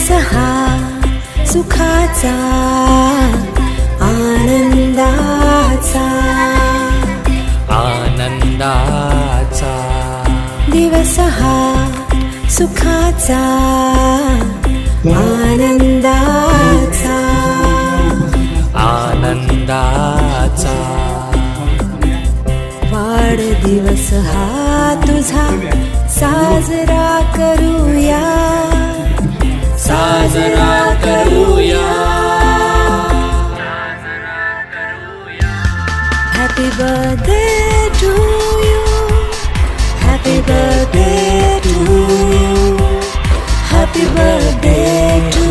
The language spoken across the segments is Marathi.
दिवस हा सुखाचा आनंदाचा दिवस हा सुखाचा आनंदाचा वाढदिवस हा तुझा साजरा करूया Happy birthday to you, happy birthday to you, happy birthday to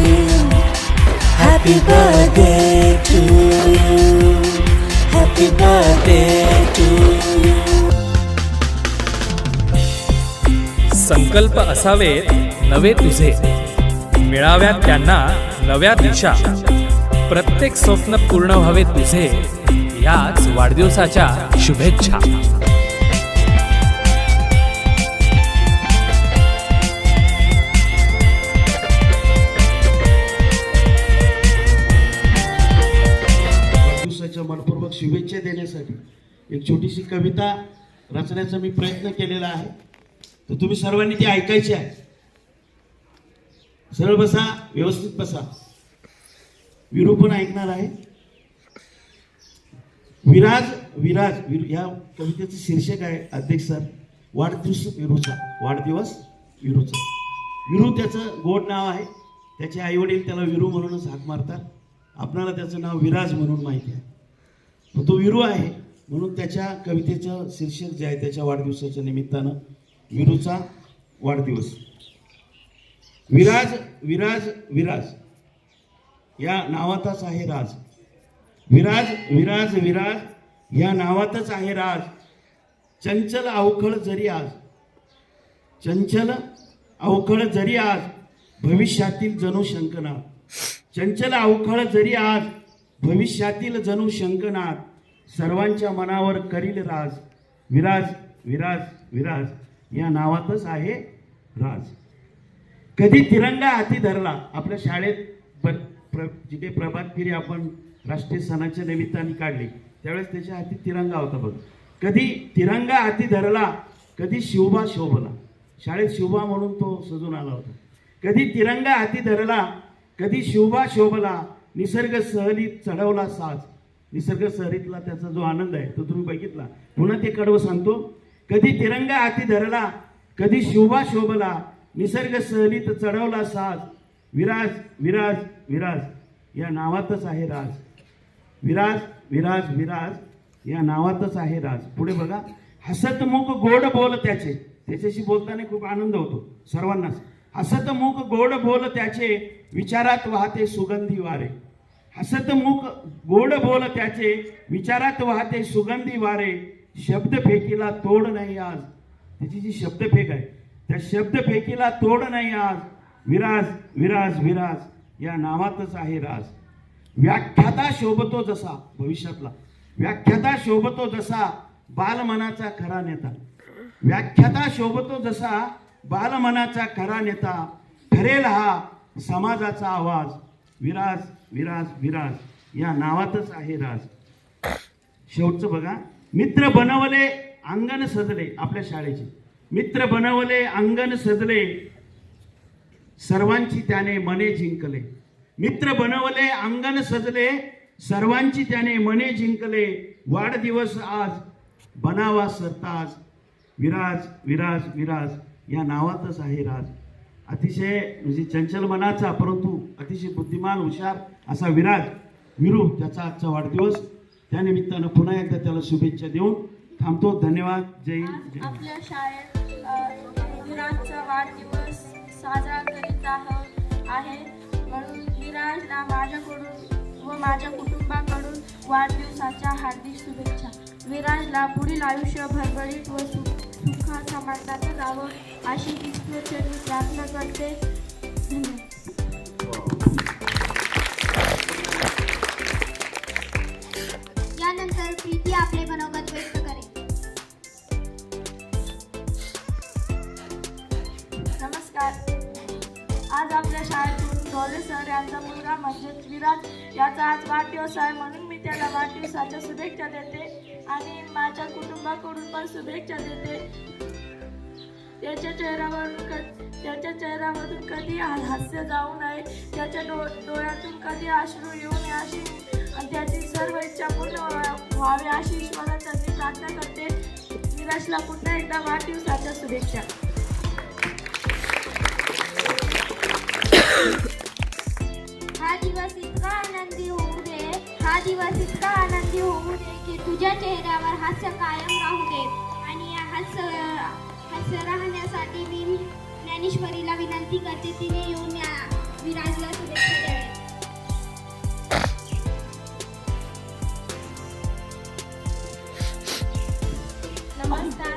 you, happy birthday to you, happy birthday to you. संकल्प असावेत नवे तुझे, मिळाव्यात त्यांना नव्या दिशा, प्रत्येक स्वप्न पूर्ण व्हावे तुझे, याच वाढदिवसाच्या शुभेच्छा. वाढदिवसाच्या मनपूर्वक शुभेच्छा देण्यासाठी एक छोटीशी कविता रचण्याचा मी प्रयत्न केलेला आहे, तर तुम्ही सर्वांनी ती ऐकायची आहे. सरळ बसा, व्यवस्थित बसा. विरू पण ऐकणार आहे. विराज या कवितेचं शीर्षक आहे अध्यक्ष सर, वाढदिवस विरूचा. वाढदिवस विरूचा. विरू त्याचं गोड नाव आहे. त्याचे आईवडील त्याला विरू म्हणूनच हाक मारतात. आपणाला त्याचं नाव विराज म्हणून माहिती आहे, पण तो विरू आहे म्हणून त्याच्या कवितेचं शीर्षक जे आहे त्याच्या वाढदिवसाच्या निमित्तानं विरूचा वाढदिवस. विराज विराज विराज या नावातच आहे राज. विराज विराज विराज या नावातच आहे राज. चंचल अवखळ जरी आज, चंचल अवखळ जरी आज, भविष्यातील जणू शंकनाद. चंचल अवखळ जरी आज, भविष्यातील जणू शंकनाद, सर्वांच्या मनावर करील राज. विराज विराज विराज या नावातच आहे राज. कधी तिरंगा हाती धरला. आपल्या शाळेत जिथे प्रभात फेरी आपण राष्ट्रीय सणाच्या निमित्ताने काढली त्यावेळेस त्याच्या हाती तिरंगा होता बघ. कधी तिरंगा हाती धरला, कधी शिवबा शोभला. शाळेत शिवबा म्हणून तो सजून आला होता. कधी तिरंगा हाती धरला, कधी शिवबा शोभला, निसर्ग सहलीत चढवला साज. निसर्ग सहलीतला त्याचा जो आनंद आहे तो तुम्ही बघितला. पुन्हा ते कडवं सांगतो. कधी तिरंगा हाती धरला, कधी शिवबा शोभला, निसर्ग सहलीत चढवला साज. विराज विराज विराज या नावातच आहे राज. विराज विराज विराज या नावातच आहे राज. पुढे बघा. हसतमुख गोड बोल त्याचे. त्याच्याशी बोलताना खूप आनंद होतो सर्वांनाच. हसतमुख गोड बोल त्याचे, विचारात वाहते सुगंधी वारे. हसतमुख गोड बोल त्याचे, विचारात वाहते सुगंधी वारे, शब्दफेकीला तोड नाही आज. त्याची जी शब्दफेक आहे त्या शब्दफेकीला तोड नाही आज. विराज विराज विराज या नावातच आहे राज. व्याख्याता शोभतो जसा, भविष्यातला व्याख्याता शोभतो जसा, बालमनाचा खरा नेता. व्याख्याता शोभतो जसा, बालमनाचा खरा नेता, ठरेल हा समाजाचा आवाज. विराज विराज विराज या नावातच आहे राज. शेवटचं बघा. मित्र बनवले अंगण सजले. आपल्या शाळेचे मित्र बनवले अंगण सजले, सर्वांची त्याने मने जिंकले. मित्र बनवले अंगण सजले, सर्वांची त्याने मने जिंकले, वाढदिवस आज बनावा सरताज. विराज विराज विराज या नावातच आहे राज. अतिशय म्हणजे चंचल मनाचा परंतु अतिशय बुद्धिमान हुशार असा विराज विरू, त्याचा आजचा वाढदिवस. त्यानिमित्तानं पुन्हा एकदा त्याला शुभेच्छा देऊन थांबतो. धन्यवाद. जय हिंद. आपल्या शाळेत विराजचा वाढदिवस साजरा करीत आहे म्हणून विराजला माझ्याकडून व माझ्या कुटुंबाकडून वाढदिवसाच्या हार्दिक शुभेच्छा. विराजला पुढील आयुष्य भरभरीत व सुखात समाधानात राहावं अशी ईश्वरचरणी प्रार्थना करते. यानंतर प्रीती आपले मनोगत व्यक्त करेल. नमस्कार. आज आपल्या शाळेत ढोले सर यांचा मुलगा म्हणजेच विराज याचा आज वाढदिवस आहे, म्हणून मी त्याला वाढदिवसाच्या शुभेच्छा देते आणि माझ्या कुटुंबाकडून पण शुभेच्छा देते. त्याच्या चेहऱ्यावरून कधी हास्य जाऊ नये, त्याच्या डोळ्यातून कधी अश्रू येऊ नये अशी आणि त्याची सर्व इच्छा पूर्ण व्हावी अशी ईश्वराचा मी प्रार्थना करते. विराजला पुन्हा एकदा वाढदिवसाच्या शुभेच्छा. हा दिवस इतका आनंदी होऊ दे, हा दिवस इतका आनंदी होऊ दे की तुझ्या चेहऱ्यावर हास्य कायम राहू दे. आणि या हास्य राहण्यासाठी मी ज्ञानेश्वरीला विनंती करते, तिने येऊन या विराजला शुभेच्छा द्याव्या. नमस्कार.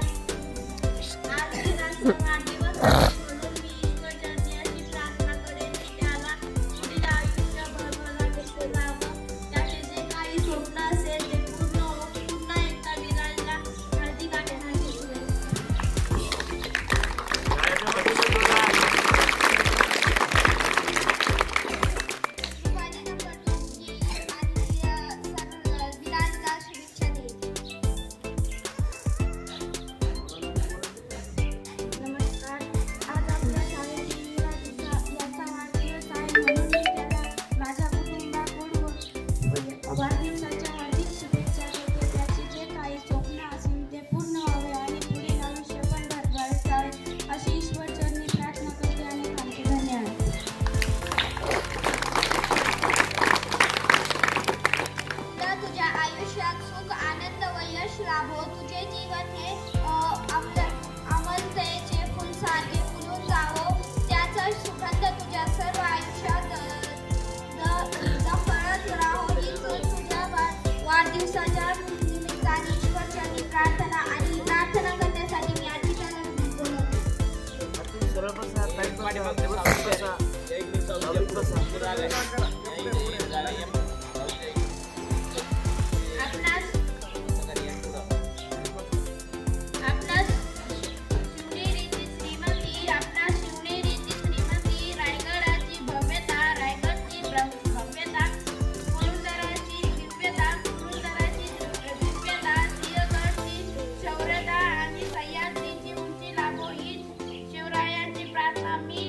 आज विराजचा वाढदिवस आहे, म्हणून मी ईश्वरचरणी अशी प्रार्थना करेन की त्याला पुढील आयुष्य भरभराटीचे जावं. त्याचे जे काही स्वप्न असेल ते पूर्ण होऊन पुन्हा एकदा विराजला हार्दिक अभिनंदन शुभेच्छा. शिवाजी नंबर 2 येईल आणि विराजला शुभेच्छा देईल. नमस्कार. आज आपल्या शाळेतील विराज याचा वाढदिवस आहे, म्हणून मी त्याला माझ्या कुटुंबाकडून वाढदिवसाच्या हार्दिक शुभेच्छा देते. त्याचे जे काही स्वप्न असतील ते पूर्ण व्हावे आणि पुढील आयुष्य पण भरभराट जावे अशी ईश्वरचरणी प्रार्थना करते आणि थांबते. धन्यवाद. तुला तुझ्या आयुष्यात सुख आनंद व यश लाभो. तुझे जीवन हे अमलतेचे फुलसारखे फुलून जावो. त्याचा सुगंध तुझ्या सर्व आयुष्यात दफळत राहो. हीच तुझ्या वाढदिवसाच्या निमित्ताने ईश्वरचरणी प्रार्थना आणि प्रार्थना करण्यासाठी मी आधी त्याला आपणास शिवनेरीची श्रीमती रायगडाची भव्यता, रायगडची भव्यता, पुरंदराची दिव्यता, सिंहगडची शौर्यता आणि सह्याद्रीची उंची लाभो ही शिवरायांची प्रार्थना मी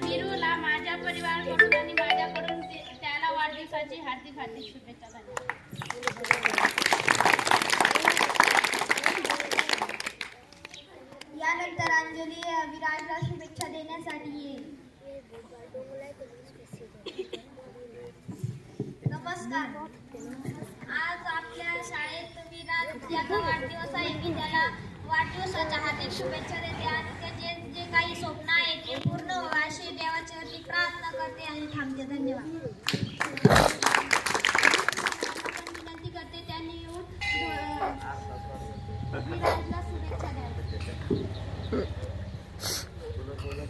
वीरूला माझ्या परिवाराकडून आणि माझ्याकडून त्याला वाढदिवसाची हार्दिक हार्दिक शुभेच्छा. यानंतर अंजली विराजला शुभेच्छा देण्यासाठी येईल. नमस्कार. आज आपल्या शाळेत विराज याचा वाढदिवस आहे. मी त्याला वाढदिवसाच्या हार्दिक शुभेच्छा देते आणि त्याचे जे काही स्वप्न आहे ते पूर्ण व्हावे अशी देवाची प्रार्थना करते आणि थांबते. धन्यवाद. विनंती करते त्यांनी येऊन विराजला शुभेच्छा द्याव्या.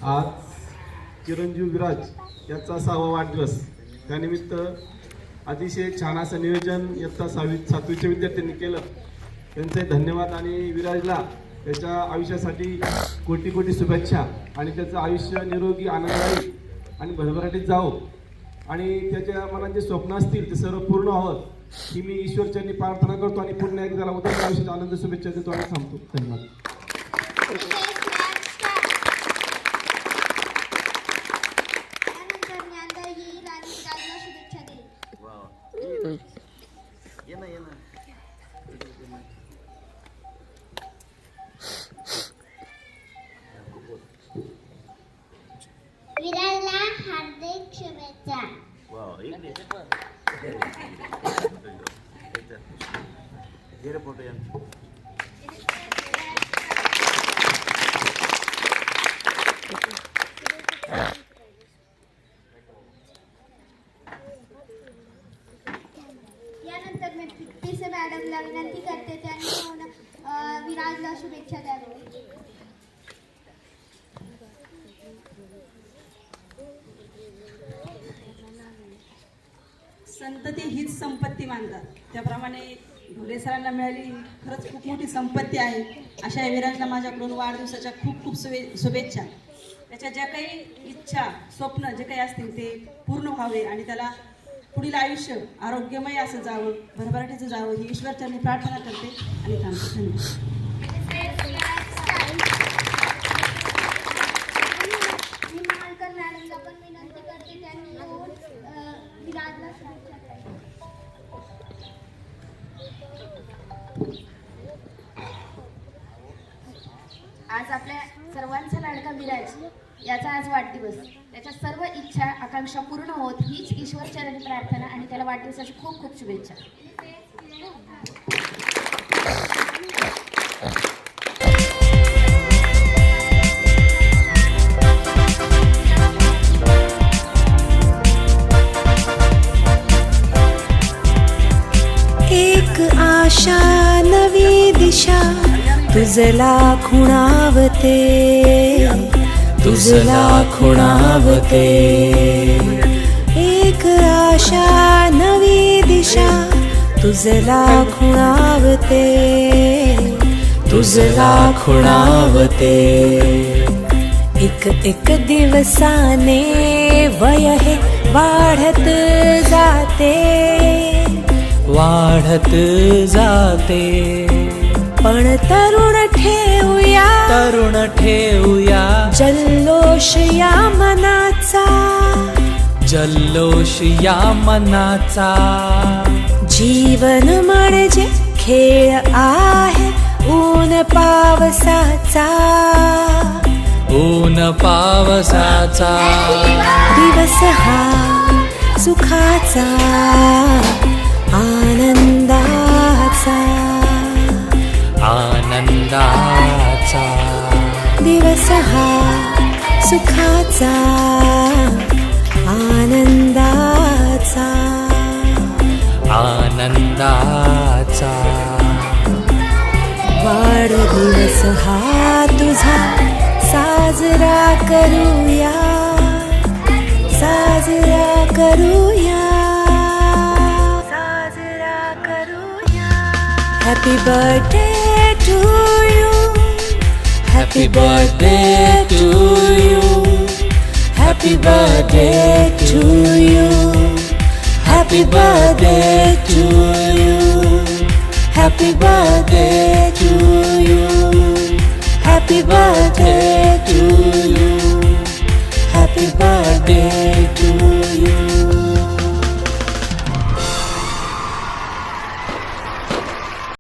आज चिरंजीव विराज याचा 6वा वाढदिवस. त्यानिमित्त अतिशय छान असं नियोजन इयत्ता 7वीच्या विद्यार्थ्यांनी केलं. त्यांचे धन्यवाद आणि विराजला त्याच्या आयुष्यासाठी कोटी कोटी शुभेच्छा आणि त्याचं आयुष्य निरोगी आनंददायी आणि भरभराटीत जावो आणि त्याच्या मनात जे स्वप्न असतील ते सर्व पूर्ण व्हावं ही मी ईश्वरचरणी प्रार्थना करतो आणि पुन्हा एकदा उद्या आयुष्यात आनंद शुभेच्छा देतो आणि थांबतो. धन्यवाद. त्यानंतर ज्ञानदार येईल आणि विराजला शुभेच्छा देईल. विराजला हार्दिक शुभेच्छा. यानंतर मी पीसे मॅडमला विनंती करते त्यांनी येऊन विराजला शुभेच्छा द्यावी. संतती हीच संपत्ती मानतात, त्याप्रमाणे ढोले सरांना मिळाली खरंच खूप मोठी संपत्ती आहे. अशा विराजला माझ्याकडून वाढदिवसाच्या खूप खूप शुभेच्छा. त्याच्या ज्या काही इच्छा स्वप्न जे काही असतील ते पूर्ण व्हावे आणि त्याला पुढील आयुष्य आरोग्यमय असं जावं, भरभराटीचं जावं ही ईश्वरचरणी प्रार्थना करते आणि थांबते. धन्यवाद. मी महालकर मॅडमला पण विनंती करते त्यांनी येऊन विराजला शुभेच्छा द्याव्या. आज आपल्या सर्वांचा लाडका विराज याचा आज वाढदिवस. त्याच्या सर्व इच्छा आकांक्षा पूर्ण होत हीच ईश्वरचरणी प्रार्थना आणि त्याला वाढदिवसाची खूप खूप शुभेच्छा. एक आशा नवी दिशा तुझला खुणावते, तुझला खुणावते. एक आशा नवी दिशा तुझला खुणावते, तुझला खुणावते. एक एक दिवसाने वय हे वाढत जाते, वाढत जाते. पण तरुण ठेवूया, तरुण ठेवूया जल्लोष या मनाचा, जल्लोष या मनाचा. जीवन म्हणजे खेळ आहे ऊन पावसाचा, ऊन पावसाचा. दिवस हा सुखाचा आनंदाचा, आनंदाचा. दिवस हा सुखाचा आनंदाचा, आनंदाचा. वाढदिवस हा तुझा साजरा करूया, साजरा करूया, साजरा करूया. Happy birthday to you, happy birthday to you, happy birthday to you, happy birthday to you, happy birthday to you, happy birthday to you, happy birthday to you.